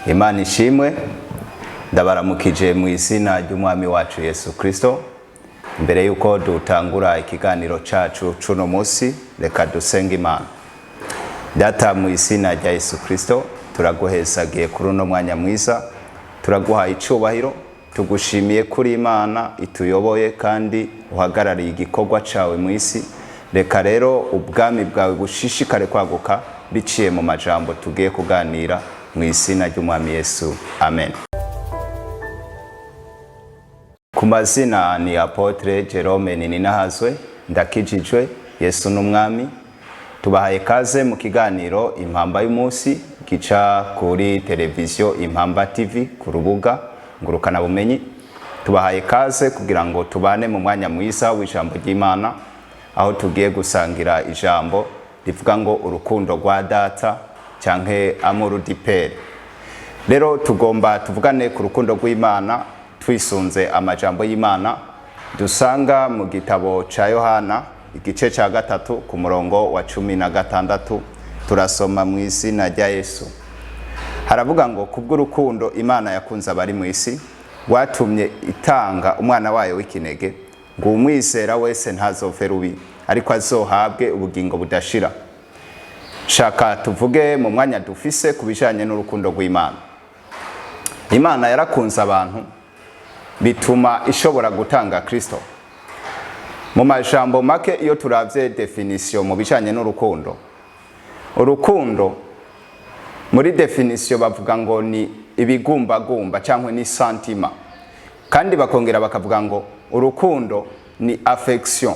Imana ishimwe, ndabaramukije mu izina ry'umwami wacu Yesu Kristo. Mbere yuko dutangura ikiganiro cacu cuno musi, reka dusenge Imana. Data, mu izina rya Yesu Kristo, turaguhezagiye kuri uno mwanya mwiza, turaguha icubahiro, tugushimiye kuri Imana ituyoboye kandi uhagarariye igikorwa cawe mu isi. Reka rero ubwami bwawe bushishikare kwaguka biciye mu majambo tugiye kuganira mu izina ry'umwami Yesu. Amen. Ku mazina ni Apotre Jerome Ninahazwe, ndakijijwe, Yesu n'umwami. Tubahaye kaze mu kiganiro Impamba y'umunsi gica kuri televiziyo Impamba TV ku rubuga ngurukana bumenyi. Tubahaye kaze kugira ngo tubane mu mwanya mwiza w'ijambo ry'Imana, aho tugiye gusangira ijambo rivuga ngo urukundo rwa data canke amour du père. Rero tugomba tuvugane ku rukundo rw'Imana twisunze amajambo y'Imana dusanga mu gitabo ca Yohana igice ca 3 ku murongo wa 16. Turasoma mu izina rya Yesu. Haravuga ngo kubw'urukundo Imana yakunze abari mu isi watumye itanga umwana wayo w'ikinege ngo umwizera wese ntazopfe rubi ariko azohabwe ubugingo budashira. Shaka tuvuge mu mwanya dufise kubijanye n'urukundo rw'Imana. Imana yarakunze abantu bituma ishobora gutanga Kristo. Mu majambo make iyo turavye definition mu bijanye n'urukundo, urukundo muri definition bavuga ngo ni ibigumbagumba cyangwa ni sentiment, kandi bakongera bakavuga ngo urukundo ni affection.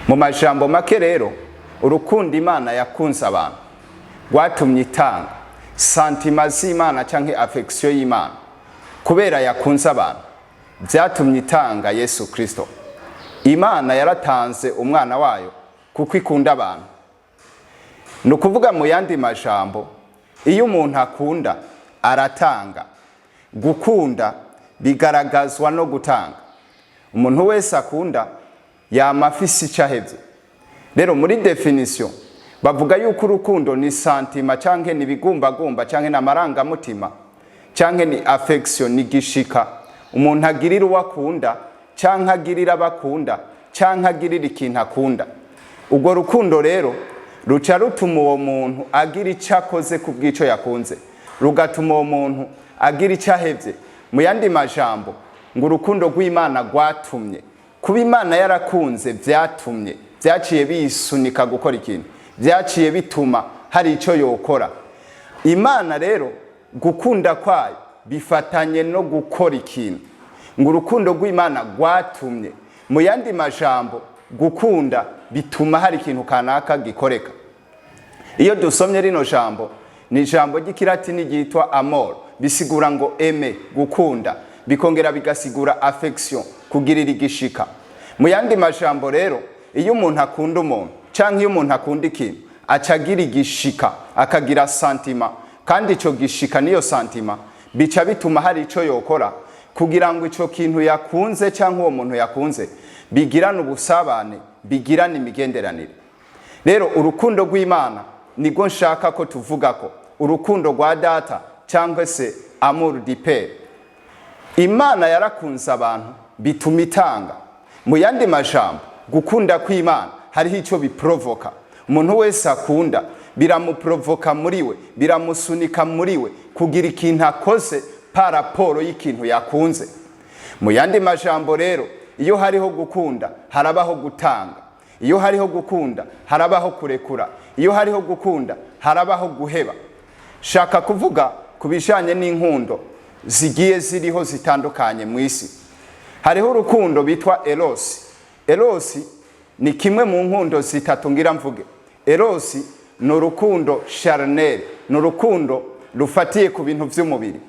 Mu majambo make rero urukundo Imana yakunze abantu rwatumye itanga sentiment z'Imana cyangwa affection y'Imana. Kubera yakunze abantu byatumye itanga Yesu Kristo. Imana yaratanze umwana wayo kuko ikunda abantu. Nukuvuga mu yandi majambo, iyo umuntu akunda aratanga. Gukunda bigaragazwa no gutanga. Umuntu wese akunda yamafisi cahevye. Rero muri definition bavuga yuko urukundo ni sentiment canke ni bigumbagumba canke na maranga mutima canke ni affection, ni gishika umuntu agirira uwakunda canke agirira abakunda canke agirira ikintu akunda. Ubwo rukundo rero ruca rutuma uwo muntu agira ico akoze ku bw'ico yakunze, rugatuma uwo muntu agira ico ahevye. Mu yandi majambo ngo urukundo rw'Imana rwatumye kuba Imana yarakunze, vyaciye bisunika gukora ikintu, vyaciye bituma hari ico yokora. Imana rero gukunda kwayo bifatanye no gukora ikintu, ngo urukundo rw'Imana rwatumye. Mu yandi majambo gukunda bituma hari ikintu kanaka gikoreka. Iyo dusomye rino jambo ni ijambo ry'ikilatini ryitwa amor, bisigura ngo aimer, gukunda, bikongera bigasigura affection, kugirira igishika. Mu yandi majambo rero iyo umuntu akunda umuntu canke iyo umuntu akunda ikintu acagira igishika, akagira sentiment, kandi ico gishika niyo sentiment bica bituma hari ico yokora kugira ngo ico kintu yakunze canke uwo muntu yakunze bigirana ubusabane, bigirana imigenderanire. Rero urukundo rw'Imana nigo nshaka ko tuvugako, urukundo rwa data cyangwa se amour du père. Imana yarakunze abantu bituma itanga. Mu yandi majambo gukunda kw'Imana hariho ico biprovoka. Umuntu wese akunda biramuprovoka muriwe, biramusunika muriwe kugira ikintu akoze par rapport y'ikintu yakunze. Mu yandi majambo rero iyo hariho gukunda harabaho gutanga. Iyo hariho gukunda harabaho kurekura. Iyo hariho gukunda harabaho guheba. Shaka kuvuga kubijanye n'inkundo zigiye ziriho zitandukanye mu isi. Hariho urukundo bitwa eros. Eros ni kimwe mu nkundo zitatu ngira mvuge. Eros ni urukundo charnel, ni urukundo rufatiye ku bintu vy'umubiri.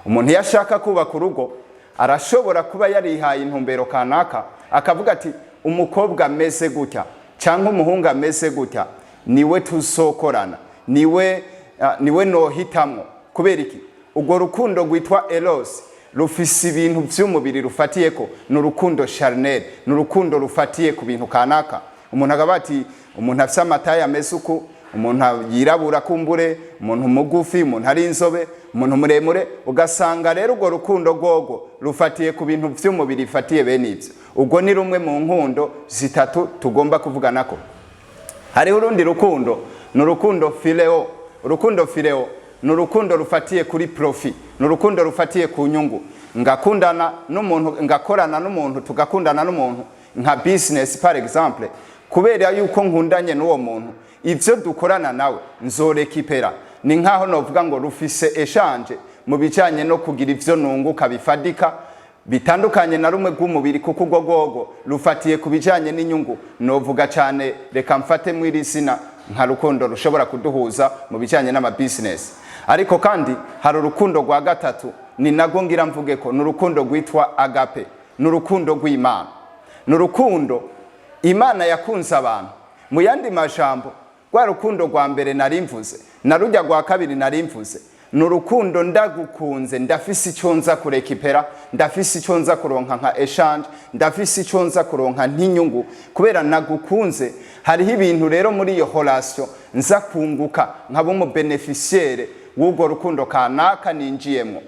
Umuntu yashaka kubaka urugo arashobora kuba yarihaye intumbero kanaka, akavuga ati umukobwa ameze gutya cyangwa umuhungu ameze gutya niwe tuzokorana, niwe nohitamwo. Kubera iki? Ubwo rukundo rwitwa eros rufise ibintu vy'umubiri rufatiyeko, ni urukundo charnel, ni urukundo rufatiye ku bintu kanaka. Umuntu akaba ati umuntu afise amataye ameze uku, umuntu yirabura kumbure, umuntu mugufi, umuntu ari inzobe, umuntu muremure, ugasanga rero urwo rukundo rwogo rufatiye ku bintu vy'umubiri ifatiye bene ivyo. Ubwo ni rumwe mu nkundo zitatu tugomba kuvuganako. Hariho urundi rukundo, ni urukundo phileo. Urukundo phileo ni urukundo rufatiye kuri profit, ni urukundo rufatiye ku nyungu. Ngakundana n'umuntu, ngakorana n'umuntu, tugakundana n'umuntu nka business par exemple, kubera yuko nkundanye n'uwo muntu, ivyo dukorana nawe nzorekipera. Ni nkaho novuga ngo rufise eshanje mu bijanye no kugira ivyo nunguka bifadika bitandukanye na rumwe rw'umubiri, kuko urwo rwogo rufatiye ku bijanye n'inyungu. Novuga cyane, reka mfate mw'iri zina nka rukundo rushobora kuduhuza mu bijanye n'ama business. Ariko kandi hari urukundo rwa gatatu, ni nago ngira mvuge ko, ni urukundo rwitwa agape, ni urukundo rw'Imana. Ni urukundo Imana yakunze abantu. Mu yandi majambo, rwa rukundo rwa mbere narimvuze na rujya rwa kabiri narimvuze, ni urukundo ndagukunze, ndafise icyo nza kurekipera, ndafise icyo nza kuronka nka exchange, ndafise icyo nza kuronka nk'inyungu, kubera nagukunze. Hariho ibintu rero muri iyo relation nza kunguka nkaba umu beneficiaire w'urwo rukundo kanaka ninjiyemo.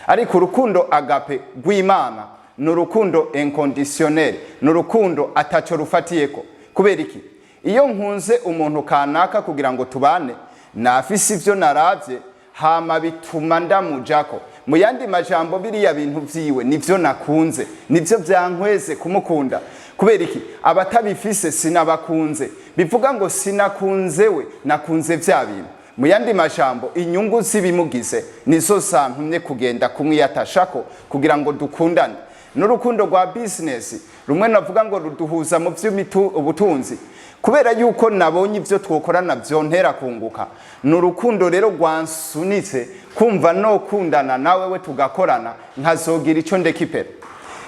Ariko urukundo agape rw'Imana ni urukundo inconditionnel, ni urukundo ataco rufatiyeko. Kubera iki? Iyo nkunze umuntu kanaka kugira ngo tubane, nafise ivyo naravye, hama bituma ndamujako. Mu yandi majambo, biriya bintu vyiwe nivyo nakunze, nivyo vyankweze kumukunda. Kubera iki? Abatabifise sinabakunze. Bivuga ngo sinakunze we, nakunze vya bintu. Mu yandi majambo, inyungu zibimugize nizo santumye kugenda kumwiyatashako kugira ngo dukundane. N'urukundo rwa business rumwe navuga ngo ruduhuza mu vy'ubutunzi, kubera yuko nabonye ivyo twokorana vyontera kunguka. Ni urukundo rero rwansunitse kumva no kundana nawe we tugakorana nkazogira ico ndekipera.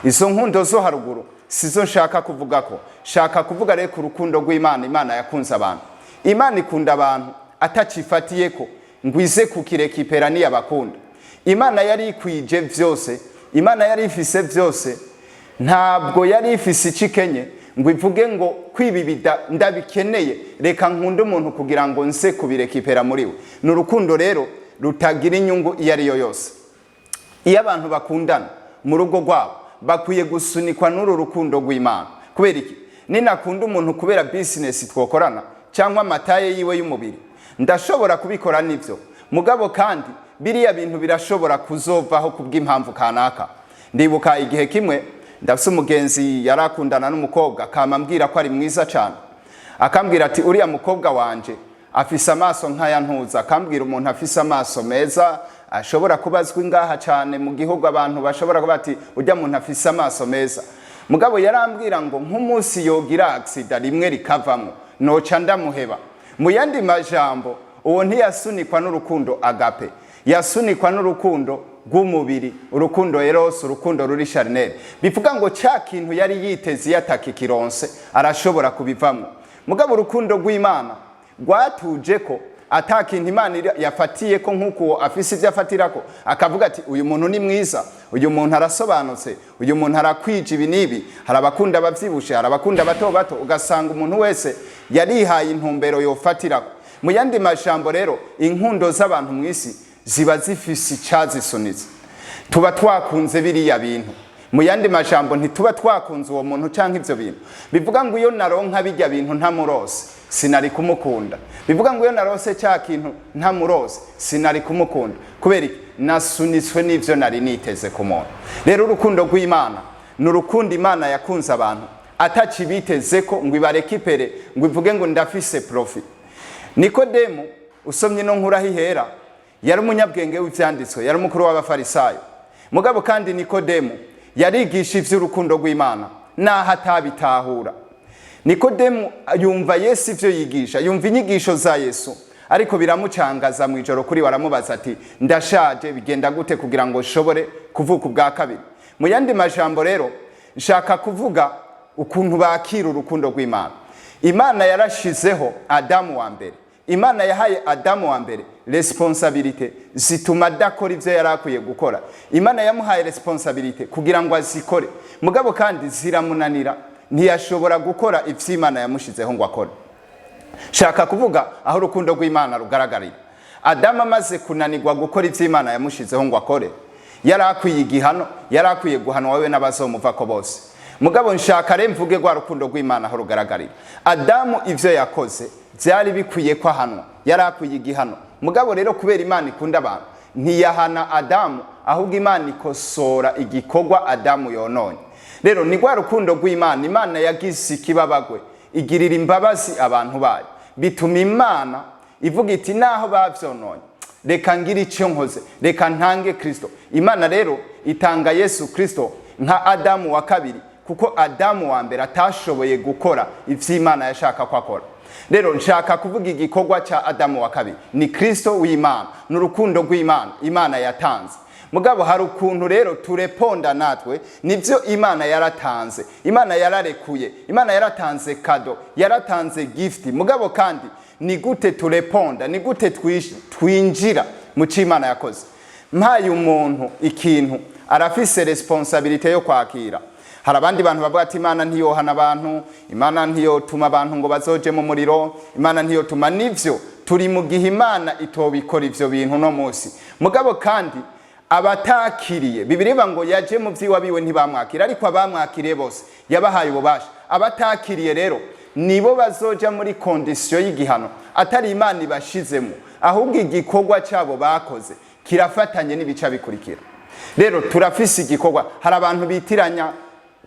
Izo nkundo zo haruguru sizo nshaka kuvugako. Shaka kuvuga rero ku rukundo rw'Imana. Imana yakunze abantu. Imana ikunda abantu atacifatiyeko ngwize kukirekipera ni abakunda. Imana yari ikwije vyose, Imana yari ifise vyose, ntabwo yari ifise ikikenye ngo ivuge ngo kwibibida ndabikeneye reka nkunda umuntu kugira ngo nse kubirekipera muri we. Ni urukundo rero rutagira inyungu iyo ari yo yose. Iyo abantu bakundana mu rugo rwabo bakwiye gusunikwa n'uru rukundo rw'Imana. Kubera iki? Ninakunda umuntu kubera business twokorana cyangwa amataye yiwe y'umubiri, ndashobora kubikora nivyo, mugabo kandi biriya bintu birashobora kuzovaho kubw'impamvu kanaka. Ndibuka igihe kimwe ndafise umugenzi yarakundana n'umukobwa, akamambwira ko ari mwiza cyane, akambwira ati uriya mukobwa wanje afise amaso nk'aya ntuza. Akambwira umuntu afise amaso meza ashobora kubazwa ngaha cyane mu gihugu, abantu bashobora kuba ati ujya muntu afise amaso meza. Mugabo yarambwira ngo nk'umunsi yogira accident rimwe rikavamo noca ndamuheba. Mu yandi majambo, uwo ntiyasunikwa n'urukundo agape, yasunikwa n'urukundo rw'umubiri, urukundo eros, urukundo ruri charnel. Bivuga ngo cya kintu yari yiteze yatakikironse arashobora kubivamo. Mugabo urukundo rw'Imana rwatuje ko atakintu Imana yafatiye ko nk'uko afise ivyo afatirako, akavuga ati uyu muntu ni mwiza, uyu muntu arasobanutse, uyu muntu arakwije ibi nibi. Hari abakunda abavyibushe, hari abakunda bato bato, ugasanga umuntu wese yarihaye intumbero yofatirako. Mu yandi majambo rero, inkundo z'abantu mw'isi ziba zifise icazisunitse. Tuba twakunze biriya bintu. Mu yandi majambo, ntituba twakunze uwo muntu canke ivyo bintu. Bivuga ngo iyo naronka bijya bintu ntamurose sinari kumukunda. Bivuga ngo iyo narose cya kintu ntamurose sinari kumukunda. Kubera iki? Nasunitswe n'ivyo nari niteze ku muntu. Rero urukundo rw'Imana ni urukundo Imana yakunze abantu atacibiteze ko ngo ibarekipere, ngo ivuge ngo ndafise profit. Nikodemu usomye no nkura hihera yari umunyabwenge w'ivyanditswe, yari umukuru w'abafarisayo. Mugabo kandi Nikodemu yarigisha ivy'urukundo rw'Imana naho atabitahura. Nikodemu yumva Yesu ivyo yigisha, yumva inyigisho za Yesu, ariko biramucangaza mu ijoro kuri waramubaza ati ndashaje, bigenda gute kugira ngo nshobore kuvuka ubwa kabiri? Mu yandi majambo rero nshaka kuvuga ukuntu bakira urukundo rw'Imana. Imana yarashizeho Adamu wa mbere. Imana yahaye Adamu wa mbere responsabilité zituma adakora ivyo yarakwiye gukora. Imana yamuhaye responsabilité kugira ngo azikore, mugabo kandi ziramunanira, ntiyashobora gukora ivyo Imana yamushizeho ngo akore. shaka kuvuga aho urukundo rw'Imana rugaragarira. Adamu amaze kunanirwa gukora ivyo Imana yamushizeho ngo akore, yari akwiye igihano, yari akwiye guhanwa wewe n'abazomuvako bose. Mugabo nshaka rero mvuge rwa rukundo rw'Imana aho rugaragarira. Adamu ivyo yakoze byari bikwiye ko ahanwa, yari akwiye igihano. Mugabo rero kubera Imana ikunda abantu, ntiyahana Adamu, ahubwo Imana ikosora igikorwa Adamu yononye. Rero ni rwa rukundo rw'Imana, Imana yagize ikibabagwe, igirira imbabazi abantu bayo, bituma Imana ivuga iti naho bavyononye, reka ngira icyo nkoze, reka ntange Kristo. Imana rero itanga Yesu Kristo nka Adamu wa kabiri, kuko Adamu wa mbere atashoboye gukora ivyo Imana yashaka ko akora. Rero nshaka kuvuga igikorwa cha Adamu wa kabiri ni Kristo w'Imana, n'urukundo rw'Imana Imana yatanze. Mugabo hari ukuntu rero tureponda natwe nivyo Imana yaratanze, Imana yararekuye, Imana yaratanze kado, yaratanze gift. Mugabo kandi ni gute tureponda, ni gute twinjira mu cy'Imana yakoze. Mpaye umuntu ikintu arafise responsabilité yo kwakira. Hari abandi bantu bavuga ati Imana ntiyohana abantu, Imana ntiyotuma abantu ngo bazoje mu muriro, Imana ntiyotuma. Nivyo turi mu gihe Imana itobikora ivyo bintu no munsi. Mugabo kandi abatakiriye, Bibiliya ngo yaje mu vyiwabiwe ntibamwakira, ariko abamwakiriye bose yabahaye ububasha. Abatakiriye rero nibo bazoja muri condition y'igihano, atari Imana ibashizemo, ahubwo igikorwa cyabo bakoze kirafatanye n'ibica bikurikira. Rero turafise igikorwa. Hari abantu bitiranya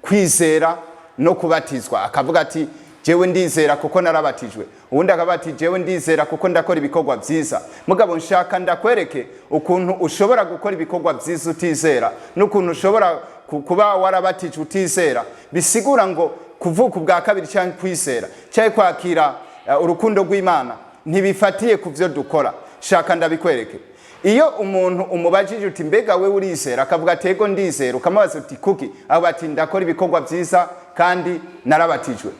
kwizera no kubatizwa, akavuga ati jewe ndizera kuko narabatijwe, ubundi akavuga ati jewe ndizera kuko ndakora ibikorwa vyiza. Mugabo nshaka ndakwereke ukuntu ushobora gukora ibikorwa vyiza utizera, n'ukuntu ushobora kuba warabatijwe utizera. Bisigura ngo kuvuka ubwa kabiri cyangwa kwizera cyangwa kwakira urukundo rw'Imana ntibifatiye ku vyo dukora. Shaka ndabikwereke. Iyo umuntu umubajije uti mbega we urizera, akavuga ati ego ndizera, ukamubaza uti kuki, aho ati ndakora ibikorwa vyiza kandi narabatijwe.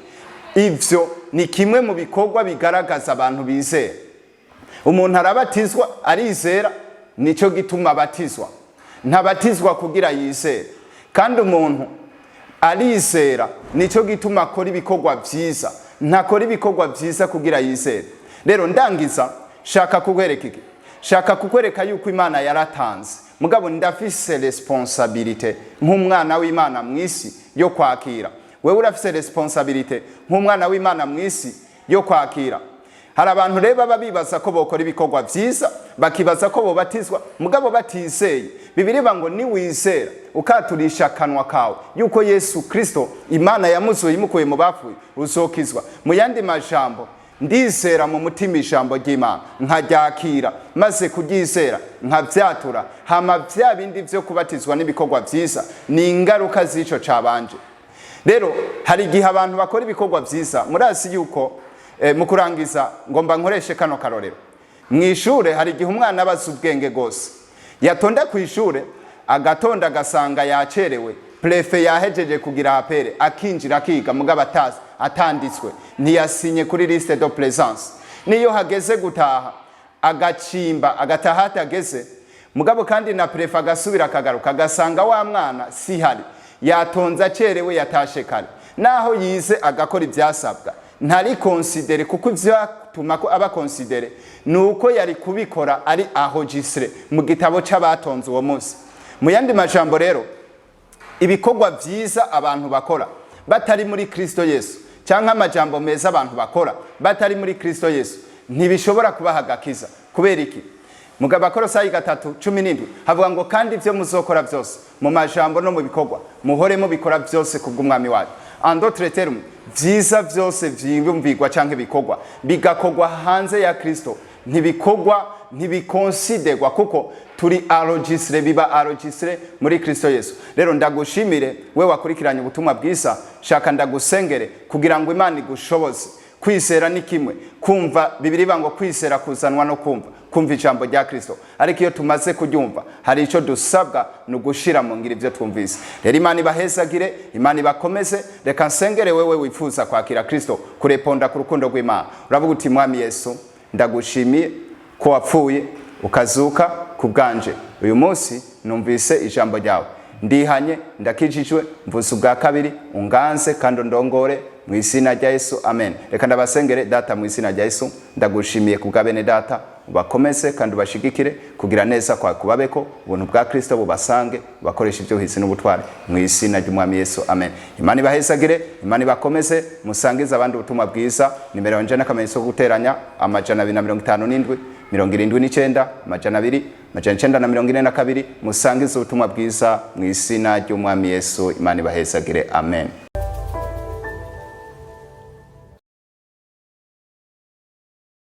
Ivyo ni kimwe mu bikorwa bigaragaza abantu bizera. Umuntu arabatizwa arizera, nico gituma abatizwa. Ntabatizwa kugira yizere. Kandi umuntu arizera, nico gituma akora ibikorwa vyiza. Ntakora ibikorwa vyiza kugira yizere. Rero ndangiza shaka kukwereka iki. Shaka kukwereka yuko Imana yaratanze. Mugabo ndafise responsabilité nk'umwana w'Imana mwisi yo kwakira. Wewe urafise responsabilité nk'umwana w'Imana mwisi yo kwakira. Hari abantu rero baba bibaza ko bokora ibikorwa vyiza, bakibaza ko bobatizwa, mugabo batizeye. Bibiliya ngo ni wizera ukaturisha kanwa kawe yuko Yesu Kristo Imana yamuzuye imukuye mu bapfuye uzokizwa. Mu yandi majambo, ndizera mu mutima ijambo ry'Imana, nkaryakira, maze kuryizera nkavyatura, hama vya bindi vyo kubatizwa n'ibikorwa vyiza ni ingaruka z'ico cabanje. Rero hari igihe abantu bakora ibikorwa vyiza. Murazi yuko mu kurangiza ngomba nkoreshe kano karorero. Mwishure hari igihe umwana abaza ubwenge gose, yatonda ku ishure agatonda gasanga yacerewe, prefe yahejeje kugira apere, akinjira akiga mugabo atanditswe, ntiyasinye kuri liste de présence. Niyo hageze gutaha agacimba agataha atageze, mugabo kandi na prefe agasubira akagaruka agasanga wa mwana si hari, yatonze acerewe, yatashe kare. Naho yize agakora ivyasabwa, ntari considere, kuko ivyatuma ko aba considere nuko yari kubikora ari enregistré mu gitabo c'abatonze uwo munsi. Mu yandi majambo rero, ibikorwa vyiza abantu bakora batari muri Kristo Yesu, cyangwa amajambo meza abantu bakora batari muri Kristo Yesu, ntibishobora kubaha agakiza. Kubera iki? Mu Bakolosayi 3:17 havuga ngo kandi ivyo muzokora byose mu majambo no mu bikorwa muhore mu bikora byose kubw'umwami wacu. En d'autres termes, vyiza byose vyiyumvigwa canke bikorwa bigakorwa hanze ya Kristo ntibikorwa, ntibikonsiderwa, kuko turi enregistré, biba enregistré muri Kristo Yesu. Rero ndagushimire we wakurikiranye ubutumwa bwiza. Shaka ndagusengere kugira ngo Imana igushoboze. Kwizera ni kimwe, kumva. Bibiliya ngo kwizera kuzanwa no kumva ijambo rya Kristo. Ariko iyo tumaze kuryumva hari ico dusabwa no gushira mu ngiro ivyo twumvise. Rero Imana ibahezagire, Imana ibakomeze. Reka nsengere wewe wifuza kwakira Kristo, kureponda ku rukundo rw'Imana. Uravuga uti Mwami Yesu, ndagushimiye ko wapfuye ukazuka kubwanje. Uyu munsi numvise ijambo ryawe, ndihanye, ndakijijwe, mvuze ubwa kabiri, unganze kandi ndongore mu izina rya Yesu amen. Reka ndabasengere. Data, mu izina rya Yesu ndagushimiye kubwa bene data, ubakomeze kandi ubashigikire kugira neza kwa kubabeko, ubuntu bwa Kristo bubasange, bakoresha ibyo hisi n'ubutware mu izina ry'umwami Yesu amen. Imana ibahezagire, Imana ibakomeze, musangize abandi ubutumwa bwiza. Nimero yanje n'akamenyetso ko guteranya 257 79 242 musangize ubutumwa bwiza mu izina ry'umwami Yesu. Imana ibahezagire amen.